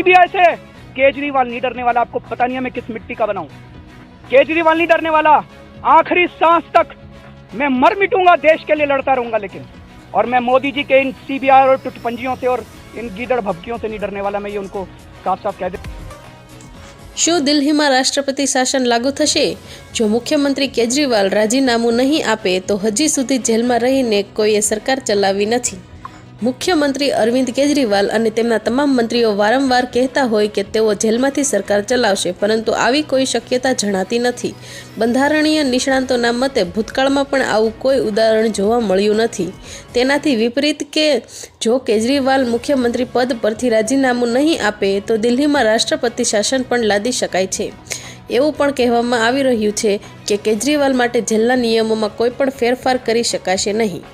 CBI से। केजरीवाल नहीं डरने वाला, आपको पता नहीं है मैं किस मिट्टी का बनाऊं। केजरीवाल नहीं डरने वाला, आखिरी सांस तक मैं मर मिटूंगा, देश के लिए लड़ता रहूंगा। लेकिन और मैं मोदी जी के इन सीबीआई और टुटपंजियों से और इन गीदड़ भभकियों से नहीं डरने वाला। मैं ये उनको साफ साफ कह देता। શું દિલ્હીમાં રાષ્ટ્રપતિ શાસન લાગુ થશે? જો મુખ્યમંત્રી કેજરીવાલ રાજીનામું નહીં આપે તો હજી સુધી જેલમાં રહીને કોઈએ સરકાર ચલાવી નથી। મુખ્યમંત્રી અરવિંદ કેજરીવાલ અને તેમના તમામ મંત્રીઓ વારંવાર કહેતા હોય કે તેઓ જેલમાંથી સરકાર ચલાવશે, પરંતુ આવી કોઈ શક્યતા જણાતી નથી। બંધારણીય નિષ્ણાતોના મતે ભૂતકાળમાં પણ આવું કોઈ ઉદાહરણ જોવા મળ્યું નથી। તેનાથી વિપરીત કે જો કેજરીવાલ મુખ્યમંત્રી પદ પરથી રાજીનામું નહીં આપે તો દિલ્હીમાં રાષ્ટ્રપતિ શાસન પણ લાદી શકાય છે। એવું પણ કહેવામાં આવી રહ્યું છે કે કેજરીવાલ માટે જેલના નિયમોમાં કોઈ પણ ફેરફાર કરી શકાશે નહીં।